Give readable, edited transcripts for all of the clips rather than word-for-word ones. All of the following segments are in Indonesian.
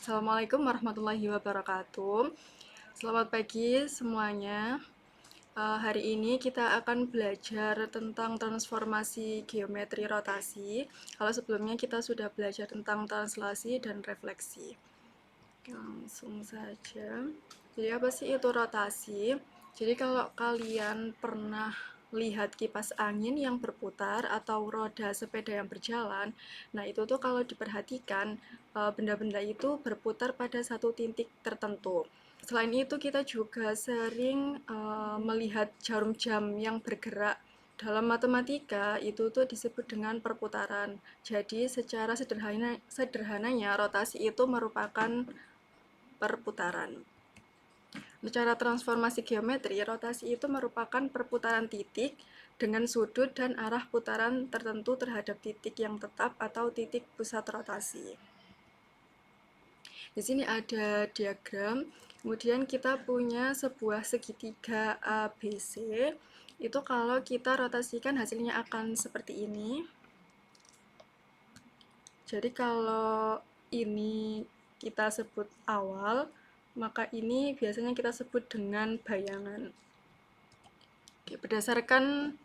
Assalamualaikum warahmatullahi wabarakatuh. Selamat pagi semuanya. Hari ini kita akan belajar tentang transformasi geometri rotasi. Kalau sebelumnya kita sudah belajar tentang translasi dan refleksi. Langsung saja. Jadi apa sih itu rotasi? Jadi kalau kalian pernah lihat kipas angin yang berputar atau roda sepeda yang berjalan, nah itu tuh kalau diperhatikan benda-benda itu berputar pada satu titik tertentu. Selain itu kita juga sering melihat jarum jam yang bergerak. Dalam matematika itu tuh disebut dengan perputaran. Jadi secara sederhananya rotasi itu merupakan perputaran. Cara transformasi geometri, rotasi itu merupakan perputaran titik dengan sudut dan arah putaran tertentu terhadap titik yang tetap atau titik pusat rotasi. Di sini ada diagram, kemudian kita punya sebuah segitiga ABC. Itu kalau kita rotasikan hasilnya akan seperti ini. Jadi kalau ini kita sebut awal, maka ini biasanya kita sebut dengan bayangan. Oke, berdasarkan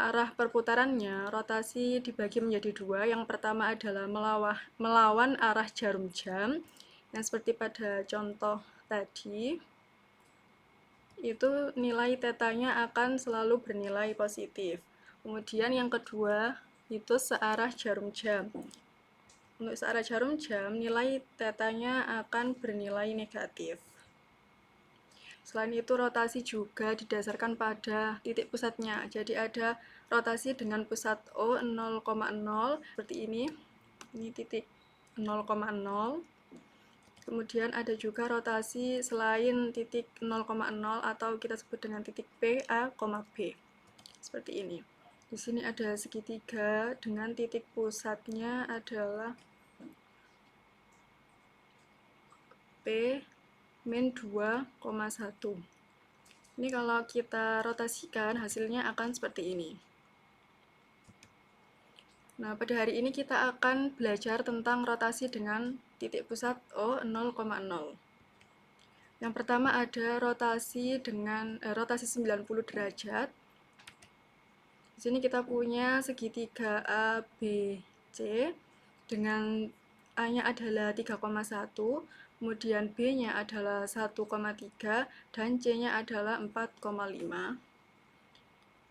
arah perputarannya, rotasi dibagi menjadi dua. Yang pertama adalah melawan arah jarum jam, yang seperti pada contoh tadi, itu nilai tetanya akan selalu bernilai positif. Kemudian yang kedua, itu searah jarum jam. Untuk searah jarum jam, nilai tetanya akan bernilai negatif. Selain itu, rotasi juga didasarkan pada titik pusatnya. Jadi ada rotasi dengan pusat O 0,0 seperti ini. Ini titik 0,0. Kemudian ada juga rotasi selain titik 0,0 atau kita sebut dengan titik P, A, B. Seperti ini. Di sini ada segitiga dengan titik pusatnya adalah P min 2,1. Ini kalau kita rotasikan hasilnya akan seperti ini. Nah, pada hari ini kita akan belajar tentang rotasi dengan titik pusat O 0,0. Yang pertama ada rotasi dengan rotasi 90 derajat. Di sini kita punya segitiga ABC dengan A-nya adalah 3,1, kemudian B-nya adalah 1,3, dan C-nya adalah 4,5.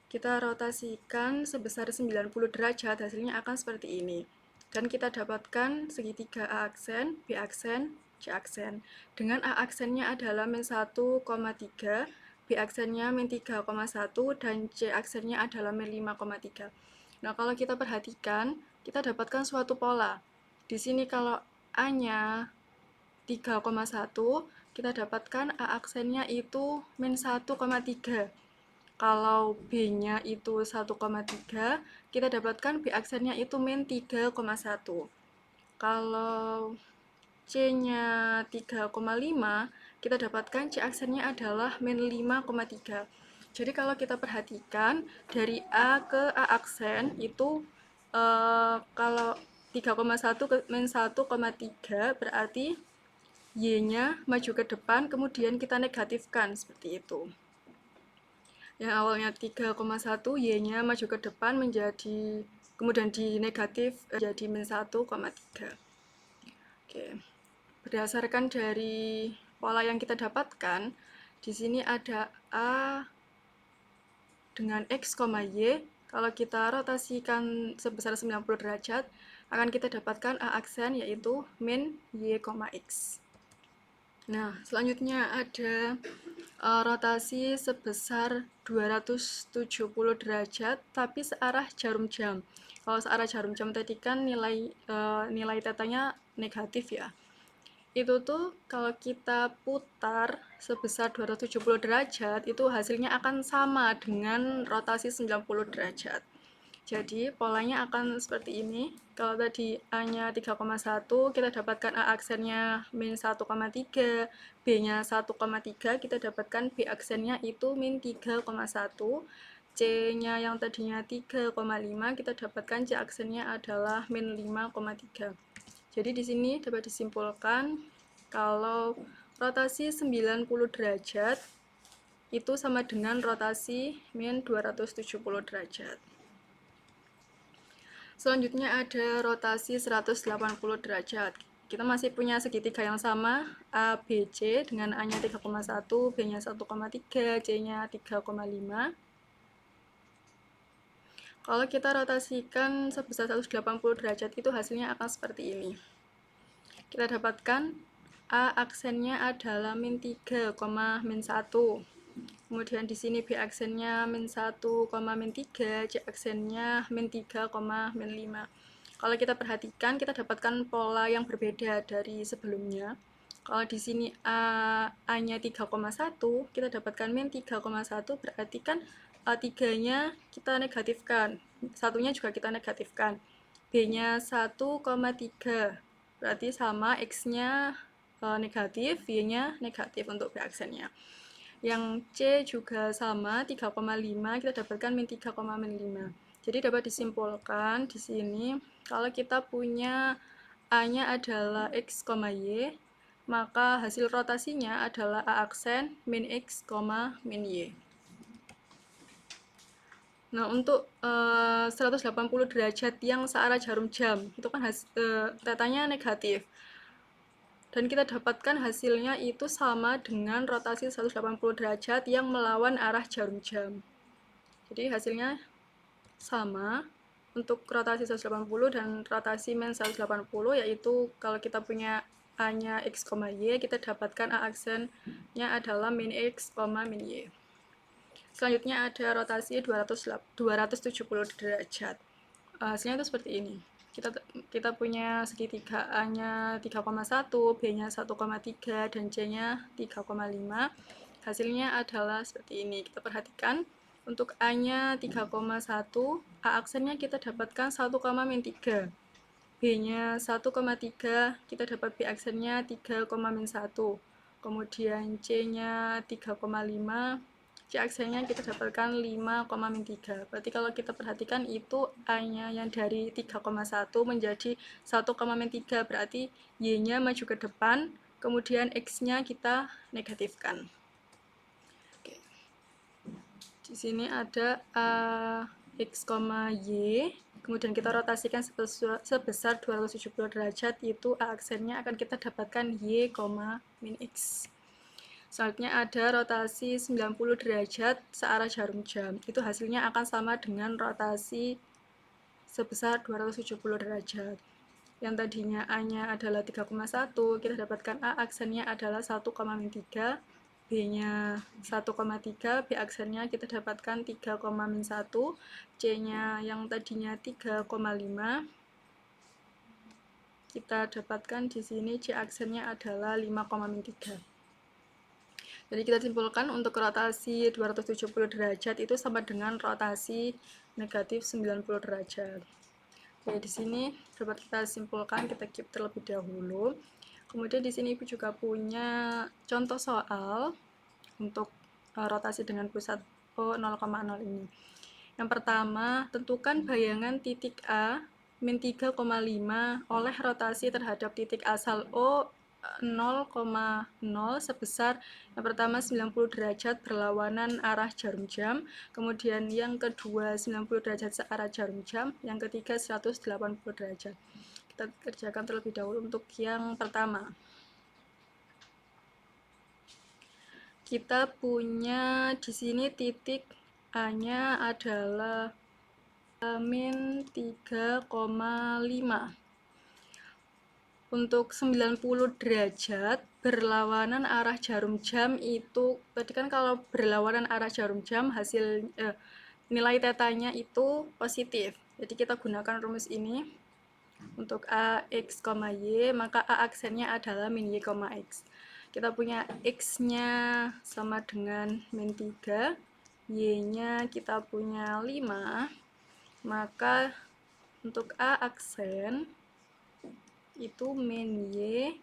Kita rotasikan sebesar 90 derajat, hasilnya akan seperti ini. Dan kita dapatkan segitiga A aksen, B aksen, C aksen. Dengan A aksennya adalah min 1,3, B aksennya min 3,1, dan C aksennya adalah min 5,3. Nah, kalau kita perhatikan, kita dapatkan suatu pola. Di sini kalau A-nya 3,1, kita dapatkan A aksennya itu min 1,3. Kalau B-nya itu 1,3, kita dapatkan B aksennya itu min 3,1. Kalau C-nya 3,5, kita dapatkan C aksennya adalah min 5,3. Jadi kalau kita perhatikan, dari A ke A aksen itu kalau 3,1 ke min 1,3 berarti Y-nya maju ke depan, kemudian kita negatifkan seperti itu. Yang awalnya 3,1, Y-nya maju ke depan menjadi, kemudian di negatif jadi min 1,3. Oke. Berdasarkan dari pola yang kita dapatkan, di sini ada A dengan X, Y. Kalau kita rotasikan sebesar 90 derajat, akan kita dapatkan A aksen yaitu min Y, X. Nah, selanjutnya ada rotasi sebesar 270 derajat tapi searah jarum jam. Kalau searah jarum jam tadi kan nilai tetanya negatif ya. Itu tuh kalau kita putar sebesar 270 derajat itu hasilnya akan sama dengan rotasi 90 derajat. Jadi polanya akan seperti ini. Kalau tadi A-nya 3,1, kita dapatkan A aksennya min 1,3, B-nya 1,3, kita dapatkan B aksennya itu min 3,1, C-nya yang tadinya 3,5, kita dapatkan C aksennya adalah min 5,3. Jadi di sini dapat disimpulkan kalau rotasi 90 derajat itu sama dengan rotasi min 270 derajat. Selanjutnya ada rotasi 180 derajat. Kita masih punya segitiga yang sama, A, B, C dengan A-nya 3,1, B-nya 1,3, C-nya 3,5. Kalau kita rotasikan sebesar 180 derajat itu hasilnya akan seperti ini. Kita dapatkan A aksennya adalah min 3, min 1. Kemudian di sini B aksennya min 1, min 3, C aksennya min 3, min 5. Kalau kita perhatikan, kita dapatkan pola yang berbeda dari sebelumnya. Kalau di sini A-nya 3,1, kita dapatkan min 3,1, berarti kan A3-nya kita negatifkan, satunya juga kita negatifkan. B-nya 1,3, berarti sama X-nya negatif, Y-nya negatif untuk B aksennya. Yang C juga sama, 3,5, kita dapatkan min 3, min 5. Jadi dapat disimpulkan di sini, kalau kita punya A-nya adalah X, Y, maka hasil rotasinya adalah A aksen min X, min Y. Nah, untuk 180 derajat yang searah jarum jam, itu kan tetanya negatif. Dan kita dapatkan hasilnya itu sama dengan rotasi 180 derajat yang melawan arah jarum jam. Jadi hasilnya sama untuk rotasi 180 dan rotasi min 180, yaitu kalau kita punya A-nya X, Y, kita dapatkan A aksennya adalah min X, min Y. Selanjutnya ada rotasi 270 derajat. Hasilnya itu seperti ini. Kita punya segitiga A-nya 3,1, B-nya 1,3, dan C-nya 3,5. Hasilnya adalah seperti ini. Kita perhatikan, untuk A-nya 3,1, A aksennya kita dapatkan 1, min 3. B-nya 1,3, kita dapat B aksennya 3, min 1. Kemudian C-nya 3,5, C aksennya kita dapatkan 5, min 3. Berarti kalau kita perhatikan itu A-nya yang dari 3,1 menjadi 1, min 3. Berarti Y-nya maju ke depan, kemudian X-nya kita negatifkan. Oke. Di sini ada A, X, Y. Kemudian kita rotasikan sebesar 270 derajat, itu A aksennya akan kita dapatkan Y, min X. Selanjutnya ada rotasi 90 derajat searah jarum jam. Itu hasilnya akan sama dengan rotasi sebesar 270 derajat. Yang tadinya A-nya adalah 3,1, kita dapatkan A aksennya adalah 1, min 3. B-nya 1,3, B aksennya kita dapatkan 3, min 1. C-nya yang tadinya 3,5, kita dapatkan di sini C aksennya adalah 5, min 3. Jadi kita simpulkan untuk rotasi 270 derajat itu sama dengan rotasi negatif 90 derajat. Oke, di sini dapat kita simpulkan, kita keep terlebih dahulu. Kemudian di sini Ibu juga punya contoh soal untuk rotasi dengan pusat O 0,0 ini. Yang pertama, tentukan bayangan titik A min 3,5 oleh rotasi terhadap titik asal O 0,0 sebesar yang pertama 90 derajat berlawanan arah jarum jam, kemudian yang kedua 90 derajat searah jarum jam, yang ketiga 180 derajat. Kita kerjakan terlebih dahulu untuk yang pertama. Kita punya di sini titik A-nya adalah min 3,5. Untuk 90 derajat berlawanan arah jarum jam itu, tadi kan kalau berlawanan arah jarum jam hasil nilai tetanya itu positif. Jadi kita gunakan rumus ini untuk A, X, Y, maka A aksennya adalah min Y, X. Kita punya X-nya sama dengan min 3, Y-nya kita punya 5, maka untuk A aksen itu min Y,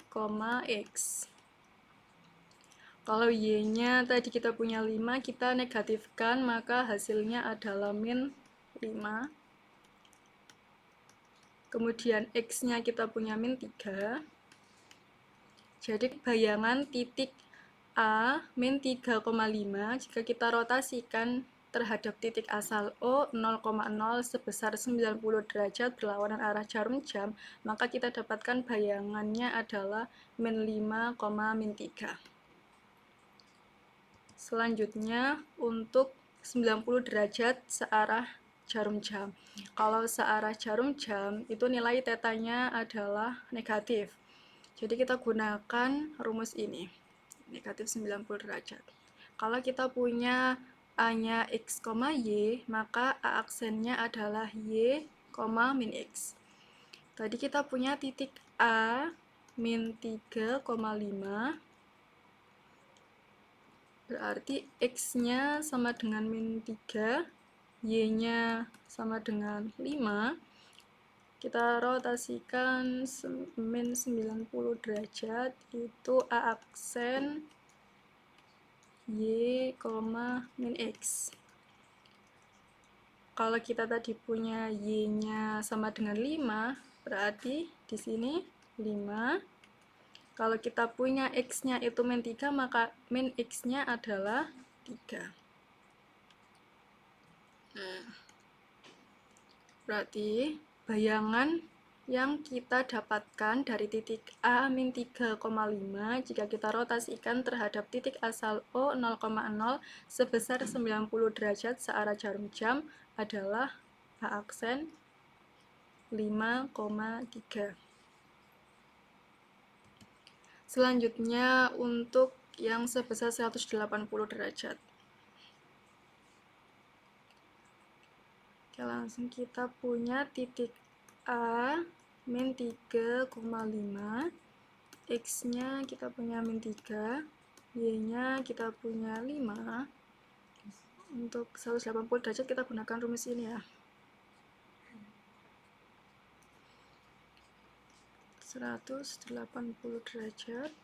X. Kalau Y-nya tadi kita punya 5, kita negatifkan, maka hasilnya adalah min 5. Kemudian X-nya kita punya min 3. Jadi bayangan titik A min 3,5 jika kita rotasikan terhadap titik asal O 0,0 sebesar 90 derajat berlawanan arah jarum jam, maka kita dapatkan bayangannya adalah min 5, min 3. Selanjutnya untuk 90 derajat searah jarum jam. Kalau searah jarum jam itu nilai tetanya adalah negatif. Jadi kita gunakan rumus ini, negatif 90 derajat. Kalau kita punya A-nya X, Y, maka A aksennya adalah Y, min X. Tadi kita punya titik A min 3,5, berarti X-nya sama dengan min 3, Y-nya sama dengan 5. Kita rotasikan min 90 derajat, itu A aksen Y, min X. Kalau kita tadi punya Y-nya sama dengan 5, berarti di sini 5. Kalau kita punya X-nya itu min 3, maka min X-nya adalah 3. Berarti bayangan yang kita dapatkan dari titik A min 3,5 jika kita rotasikan terhadap titik asal O 0,0 sebesar 90 derajat searah jarum jam adalah A aksen 5,3. Selanjutnya untuk yang sebesar 180 derajat. Oke, langsung kita punya titik A min 3,5, X-nya kita punya min 3, Y-nya kita punya 5. Untuk 180 derajat kita gunakan rumus ini ya. 180 derajat,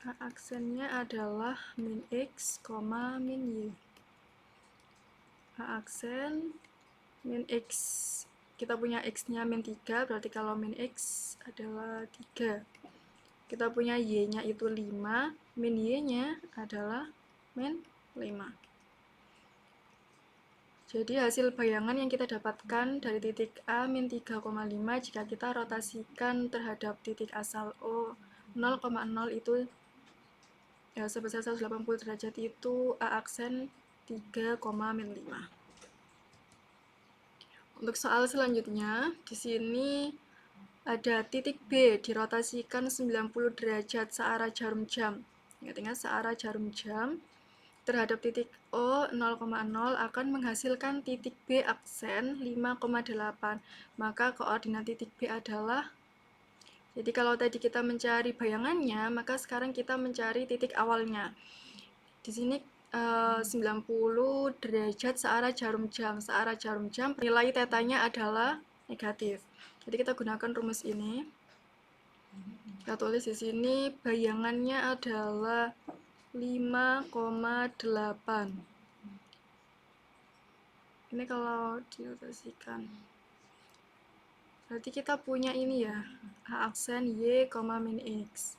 A aksennya adalah min X, min Y. A aksen min X, kita punya X-nya min 3, berarti kalau min X adalah 3. Kita punya Y-nya itu 5, min Y-nya adalah min 5. Jadi hasil bayangan yang kita dapatkan dari titik A min 3,5 jika kita rotasikan terhadap titik asal O 0,0 itu ya, sebesar 180 derajat itu A aksen 3, min 5. Untuk soal selanjutnya, di sini ada titik B dirotasikan 90 derajat searah jarum jam. Ingat-ingat searah jarum jam terhadap titik O 0,0 akan menghasilkan titik B aksen 5,8. Maka koordinat titik B adalah, jadi kalau tadi kita mencari bayangannya, maka sekarang kita mencari titik awalnya. Di sini 90 derajat searah jarum jam. Searah jarum jam nilai tetanya adalah negatif. Jadi kita gunakan rumus ini. Kita tulis di sini bayangannya adalah 5,8. Ini kalau dirotasikan. Berarti kita punya ini ya, A aksen Y, min X.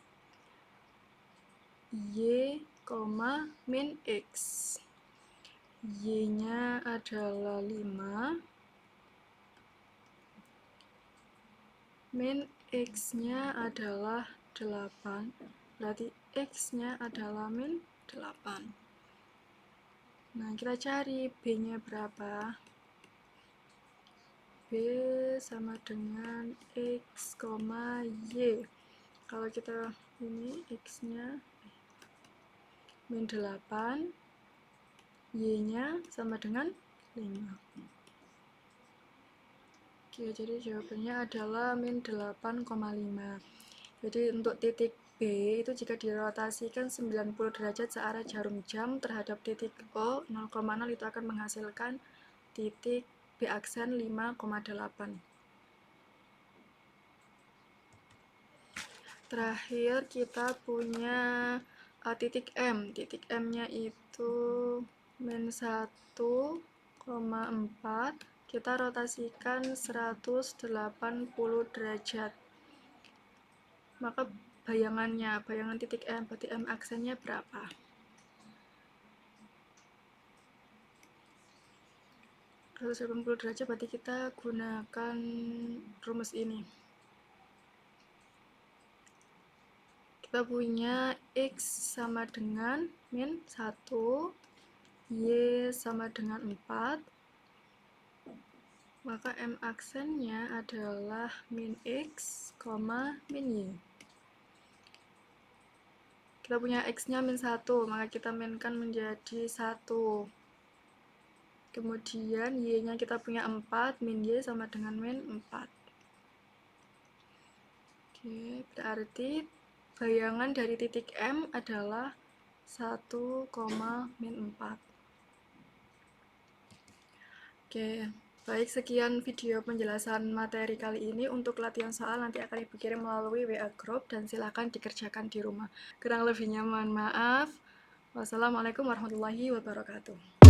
Y, min X. Y-nya adalah 5. Min X-nya adalah 8. Berarti X-nya adalah min 8. Nah, kita cari B-nya berapa. B sama dengan X, Y. Kalau kita ini X-nya min 8, Y-nya sama dengan 5. Oke, jadi jawabannya adalah min 8,5. Jadi untuk titik B itu jika dirotasikan 90 derajat searah jarum jam terhadap titik O 0,0 itu akan menghasilkan titik B aksen 5,8. Terakhir kita punya titik M. Titik M-nya itu min 1,4. Kita rotasikan 180 derajat. Maka bayangannya, bayangan titik M, berarti M aksennya berapa? puluh derajat, berarti kita gunakan rumus ini. Kita punya X sama dengan min 1, Y sama dengan 4, maka M aksennya adalah min X, min Y. Kita punya X-nya min 1, maka kita minkan menjadi 1. Kemudian Y-nya kita punya 4, min Y sama dengan min 4. Oke, berarti bayangan dari titik M adalah 1, min 4. Oke, baik, sekian video penjelasan materi kali ini. Untuk latihan soal nanti akan Ibu kirim melalui WA Group dan silakan dikerjakan di rumah. Kurang lebihnya mohon maaf. Wassalamualaikum warahmatullahi wabarakatuh.